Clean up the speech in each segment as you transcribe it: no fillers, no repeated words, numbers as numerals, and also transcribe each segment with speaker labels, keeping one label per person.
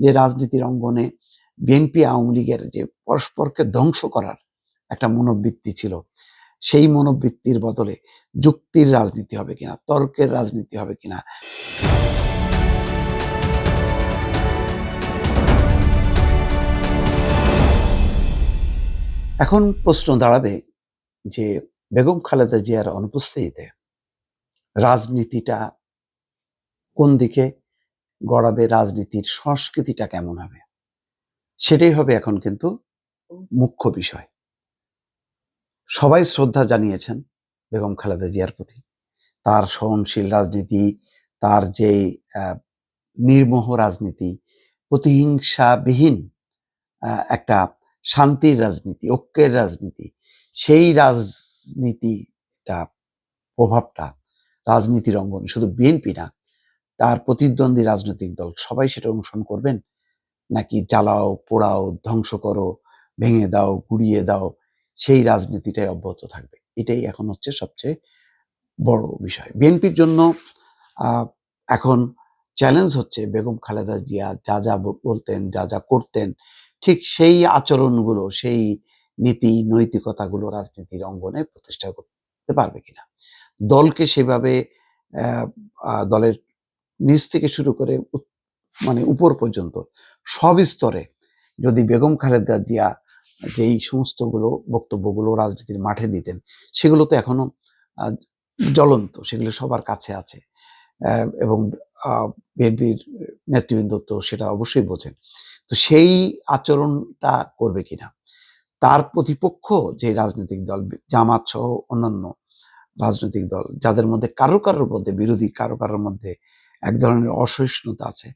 Speaker 1: যে রাজনীতির অঙ্গনে বিএনপি আওয়ামী লীগের যে পরস্পরকে ধ্বংস করার একটা মনোবৃত্তি ছিল, সেই মনোবৃত্তির বদলে যুক্তির রাজনীতি হবে কিনা, তর্কের রাজনীতি হবে কিনা। এখন প্রশ্ন দাঁড়াবে যে বেগম খালেদা জিয়ার অনুপস্থিতিতে রাজনীতিটা কোন দিকে গড়াবে, রাজনীতির সংস্কৃতিটা কেমন হবে, সেটাই হবে এখন কিন্তু মুখ্য বিষয়। সবাই শ্রদ্ধা জানিয়েছেন বেগম খালেদা জিয়ার প্রতি, তার সহনশীল রাজনীতি, তার যে নির্মোহ রাজনীতি, প্রতিহিংসাবিহীন একটা শান্তির রাজনীতি, ঐক্যের রাজনীতি, সেই রাজনীতিটা প্রভাবটা রাজনীতির অঙ্গনে শুধু বিএনপি না, তার প্রতিদ্বন্দ্বী রাজনৈতিক দল সবাই সেটা অনুসরণ করবেন, নাকি জ্বালাও পোড়াও ধ্বংস করো, ভেঙে দাও, গুড়িয়ে দাও, সেই রাজনীতিটাই অব্যাহত থাকবে? এটাই এখন হচ্ছে সবচেয়ে বড় বিষয় বিএনপির জন্য। এখন চ্যালেঞ্জ হচ্ছে বেগম খালেদা জিয়া যা যা বলতেন, যা যা করতেন, ঠিক সেই আচরণগুলো, সেই নীতি নৈতিকতাগুলো রাজনীতির অঙ্গনে প্রতিষ্ঠা করতে পারবে কিনা। দলকে সেভাবে দলের নিচ থেকে শুরু করে মানে উপর পর্যন্ত সব স্তরে যদি বেগম খালেদা জিয়া যেই সমস্তগুলো বক্তব্যগুলো রাজনীতির মাঠে দিতেন, সেগুলো তো এখনো জ্বলন্ত, সেগুলো সবার কাছে আছে, এবং বিএনপির নেতৃবৃন্দ তো সেটা অবশ্যই বোঝেন। তো সেই আচরণটা করবে কিনা। তার প্রতিপক্ষ যে রাজনৈতিক দল জামাত সহ অন্যান্য রাজনৈতিক দল, যাদের মধ্যে কারোর মধ্যে বিরোধী, কারোর মধ্যে এক ধরনের অসহিষ্ণুতা আছে,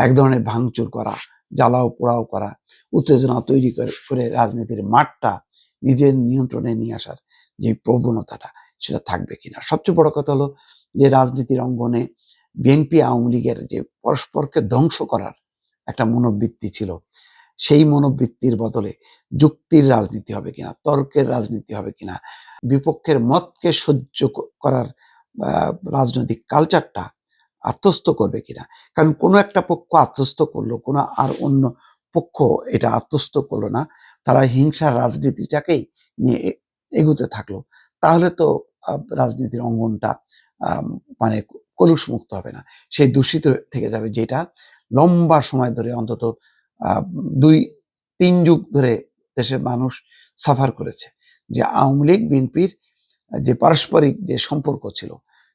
Speaker 1: এক ধরনের ভাঙচুর করা, জ্বালাও পোড়াও করা, উত্তেজনা তৈরি করে রাজনীতির মাঠটা নিজের নিয়ন্ত্রণে নিয়ে আসার যে প্রবণতাটা, সেটা থাকবে কিনা। সবচেয়ে বড় কথা হলো যে রাজনীতির অঙ্গনে বিএনপি আওয়ামী লীগের যে পরস্পরকে ধ্বংস করার একটা মনোবৃত্তি ছিল, সেই মনোবৃত্তির বদলে যুক্তির রাজনীতি হবে কিনা, তর্কের রাজনীতি হবে কিনা, বিপক্ষের মতকে সহ্য করার রাজনৈতিক কালচারটা আত্মস্থ করবে কিনা। কারণ কোনো একটা পক্ষ আত্মস্থ করলো, কোনো আর অন্য পক্ষ এটা আত্মস্থ করলো না, তারা হিংসার রাজনীতিটাকেই নিয়ে এগুতে থাকলো, তাহলে তো রাজনীতির অঙ্গনটা মানে কলুষ মুক্ত হবে না, সেই দূষিত থেকে যাবে, যেটা লম্বা সময় ধরে, অন্তত 2-3 যুগ ধরে দেশের মানুষ সাফার করেছে। যে আওয়ামী লীগ বিএনপির যে পারস্পরিক যে সম্পর্ক ছিল,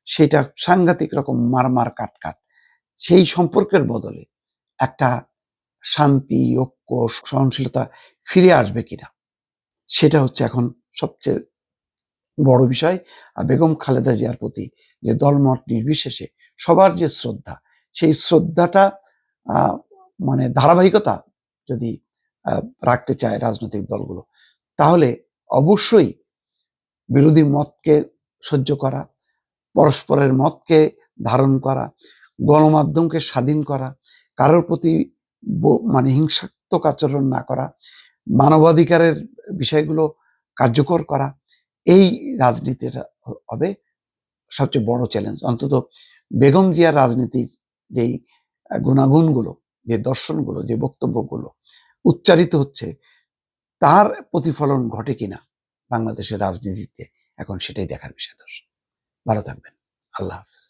Speaker 1: সেটা সাংঘাতিক রকম মারমার কাটকাট, সেই সম্পর্কের বদলে একটা শান্তি, ঐক্য, সহনশীলতা ফিরে আসবে কিনা, সেটা হচ্ছে এখন সবচেয়ে বড় বিষয়। আর বেগম খালেদা জিয়ার প্রতি যে দলমত নির্বিশেষে সবার যে শ্রদ্ধা, সেই শ্রদ্ধাটা মানে ধারাবাহিকতা যদি রাখতে চায় রাজনৈতিক দলগুলো, তাহলে অবশ্যই বিরোধী মতকে সহ্য করা, পরস্পরের মতকে ধারণ করা, গণমাধ্যমকে স্বাধীন করা, কারোর প্রতি মানে হিংসাত্মক আচরণ না করা, মানবাধিকারের বিষয়গুলো কার্যকর করা, এই রাজনীতিটা হবে সবচেয়ে বড় চ্যালেঞ্জ। অন্তত বেগম জিয়ার রাজনীতির যেই গুণাগুণগুলো, যে দর্শনগুলো, যে বক্তব্যগুলো উচ্চারিত হচ্ছে, তার প্রতিফলন ঘটে কিনা বাংলাদেশের রাজনীতিতে, এখন সেটাই দেখার বিষয়। দর্শক ভালো থাকবেন। আল্লাহ হাফেজ।